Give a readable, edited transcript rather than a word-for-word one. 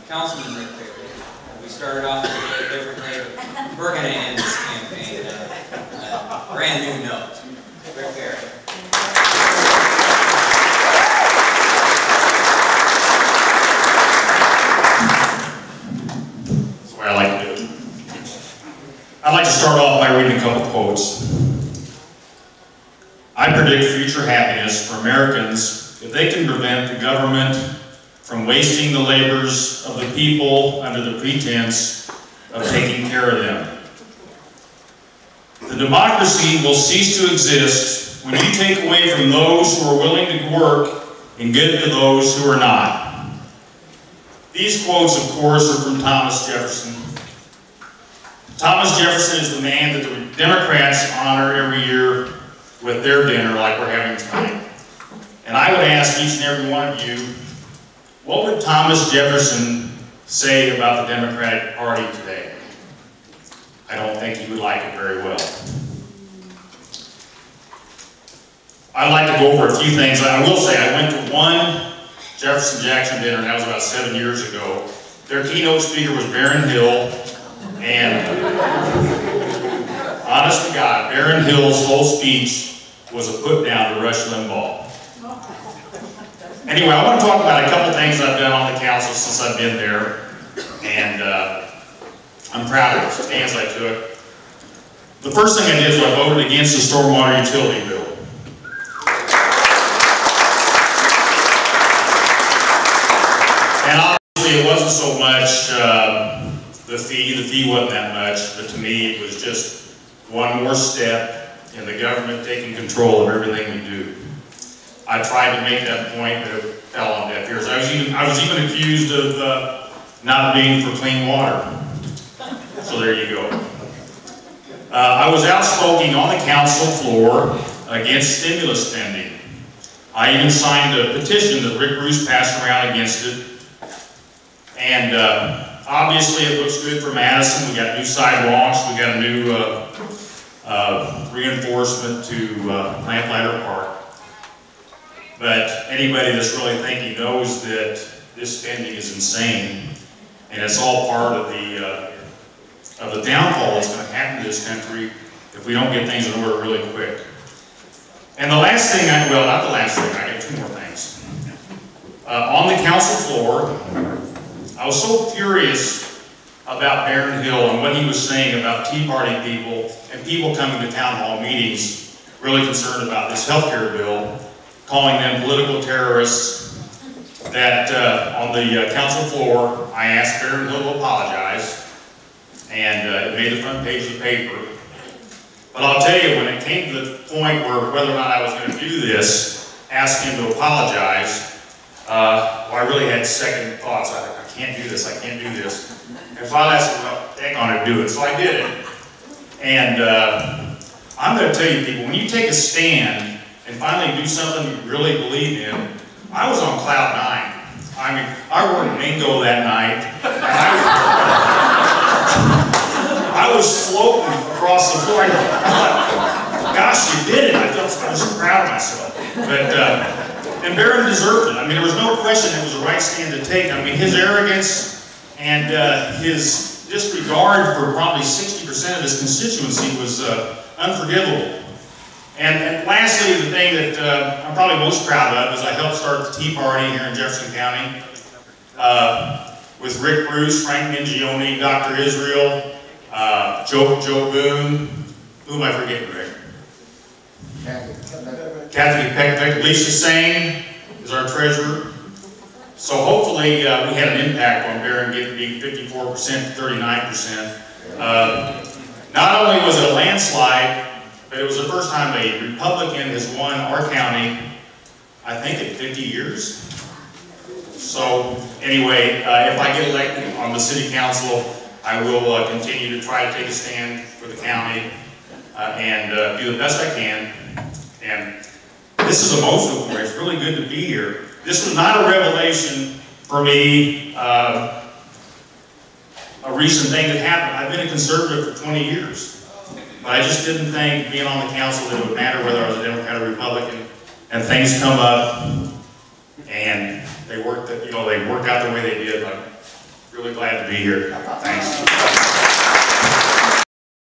Councilman Rick Perry. We started off a little differently. We're going to end this campaign on a brand new note. Rick Perry. That's the way I like to do it. I'd like to start off by reading a couple quotes. I predict future happiness for Americans if they can prevent the government from wasting the labors of the people under the pretense of taking care of them. The democracy will cease to exist when you take away from those who are willing to work and give to those who are not. These quotes, of course, are from Thomas Jefferson. Thomas Jefferson is the man that the Democrats honor every year with their dinner like we're having tonight. And I would ask each and every one of you, what would Thomas Jefferson say about the Democratic Party today? I don't think he would like it very well. I'd like to go over a few things. I will say I went to one Jefferson Jackson dinner, and that was about 7 years ago. Their keynote speaker was Baron Hill, and honest to God, Baron Hill's whole speech was a put down to Rush Limbaugh. Anyway, I want to talk about a couple things I've done on the council since I've been there, and I'm proud of the stands I took. The first thing I did was I voted against the stormwater utility bill. And obviously it wasn't so much the fee wasn't that much, but to me it was just one more step in the government taking control of everything we do. I tried to make that point, but it fell on deaf ears. I was even accused of not being for clean water. So there you go. I was outspoken on the council floor against stimulus spending. I even signed a petition that Rick Bruce passed around against it. And obviously it looks good for Madison. We got new sidewalks. We got a new reinforcement to Lamplighter Park. But anybody that's really thinking knows that this spending is insane, and it's all part of the downfall that's going to happen to this country if we don't get things in order really quick. And the last thing, well, not the last thing, I got two more things. On the council floor, I was so furious about Baron Hill and what he was saying about Tea Party people and people coming to town hall meetings really concerned about this healthcare bill, calling them political terrorists, that on the council floor, I asked Baron Hill to apologize, and it made the front page of the paper. But I'll tell you, when it came to the point where whether or not I was going to do this, ask him to apologize, well, I really had second thoughts. I can't do this, I can't do this. And finally I said, well, heck on it, do it. So I did it. And I'm going to tell you people, when you take a stand and finally do something you really believe in, I was on cloud nine. I mean, I worked bingo that night. I was floating across the floor. I thought, gosh, you did it. I was so proud of myself. But, and Baron deserved it. I mean, there was no question it was the right stand to take. I mean, his arrogance and his disregard for probably 60% of his constituency was unforgivable. And lastly, the thing that I'm probably most proud of is I helped start the Tea Party here in Jefferson County with Rick Bruce, Frank Mingione, Dr. Israel, Joe Boone. Who am I forgetting, Rick? Kathy Peck, Lisa Sane is our treasurer. So hopefully we had an impact on Baron getting 54% to 39%. Not only was it a landslide, but it was the first time a Republican has won our county, I think, in 50 years. So anyway, if I get elected on the city council, I will continue to try to take a stand for the county and do the best I can. And this is emotional for me. It's really good to be here. This was not a revelation for me, a recent thing that happened. I've been a conservative for 20 years. But I just didn't think, being on the council, that it would matter whether I was a Democrat or Republican. And things come up, and they worked out the way they did. Really glad to be here. Thanks.